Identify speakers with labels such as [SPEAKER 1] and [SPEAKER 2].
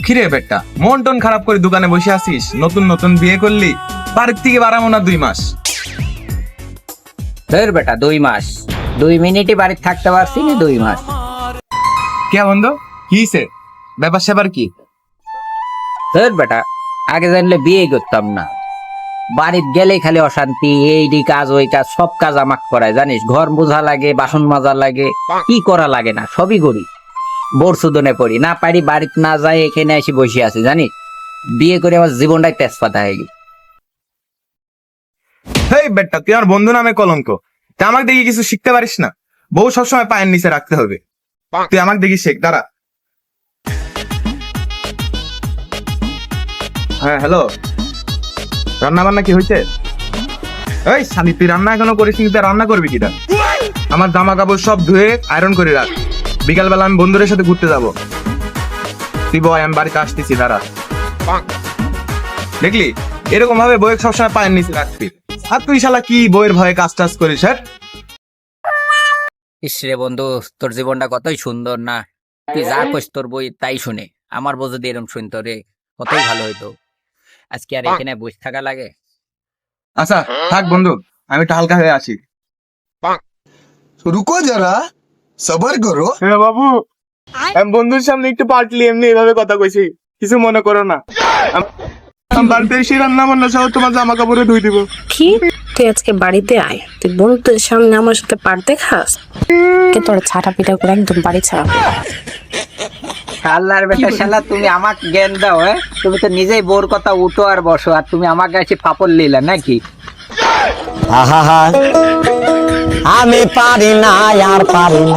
[SPEAKER 1] কিরে বেটা, মন টন খারাপ করে দোকানে বসে আছিস? নতুন নতুন বিয়ে করলি, বাড়ির থেকে বাড়াবো না 2 মাস?
[SPEAKER 2] ধর বেটা 2 মাস, 2 মিনিটই বাড়িতে থাকতে পারছি না 2 মাস।
[SPEAKER 1] কে বন্ধু, কিসে ব্যাপার স্যাপার কি?
[SPEAKER 2] ধর বেটা, আগে জানলে বিয়ে করতাম না। বাড়িতে গেলে খালি অশান্তি, এই কাজ ওই কাজ, সব কাজ আমাকে করায় জানিস। ঘর মোছা লাগে, বাসন মাজা লাগে, কি করা লাগে না সবই করি। বরসুদনে পড়ি না, পারি বাড়িতে না যাই, এখানে এসে বসে আছি জানিস। বিয়ে করে আমার জীবনটাই তেজপাতা হয়ে গেছে।
[SPEAKER 1] হেই বেটা, তুই আমার বন্ধু নামে কলঙ্ক। তুই আমাকে দেখি কিছু শিখতে পারিস না? বউ সবসময় পায়ের নিচে রাখতে হবে। তুই আমাকে দেখি শেখ, দাঁড়া। হ্যাঁ হ্যালো, রান্না বান্না কি হয়েছে? এই শালি, তুই রান্না এখনো করিস নি, তুই রান্না করবি কিটা? আমার জামা কাপড় সব ধুয়ে আয়রন করে রাখ, বিকালবেলা আমি বন্ধুদের সাথে ঘুরতে যাবো। তুই বয়, আমি বাড়িতে আসতেছি, দাঁড়া। দেখলি, এরকম ভাবে বইয়ের সবসময় পায়ের নিচে রাখবি। আর তুই শালা কি বইয়ের ভয়ে কাজ টাজ করিস? হ্যাঁ,
[SPEAKER 2] ইসরে বন্ধু, তোর জীবনটা কতই সুন্দর না? তুই যা কইস তোর বই তাই শুনে। আমার বউ যদি এরকম শুনতো রে, কতই ভালো হইতো। আজকে আর এখানে বসে থাকা লাগে?
[SPEAKER 1] আচ্ছা থাক বন্ধু, আমি একটু হালকা হয়ে আসি।
[SPEAKER 3] रुको जरा सबर करो।
[SPEAKER 1] হ্যাঁ বাবু, আমি বন্ধুর সামনে একটু পার্টলি এমনি এভাবে কথা কইছি, কিছু মনে করো না। আমি বাড়িতে এসে রান্না বান্না সহ তোমার জামা কাপড়ে ধুই দিব।
[SPEAKER 4] কি, তুই আজকে বাড়িতে আয়, তুই বন্ধুদের সামনে আমার সাথে পারতে খাস? কে তোর ছাটা পিটা করে একদম বাড়ি ছাড়াবো।
[SPEAKER 2] আল্লাহর বেটা শালা, তুমি আমাকে জ্ঞান দাও? হ্যাঁ, তুমি তো নিজেই বোর কথা উঠো আর বসো, আর তুমি আমাকে এসে ফাপড় লিলা নাকি?
[SPEAKER 5] আহা, আমি পারি না আর পারি না।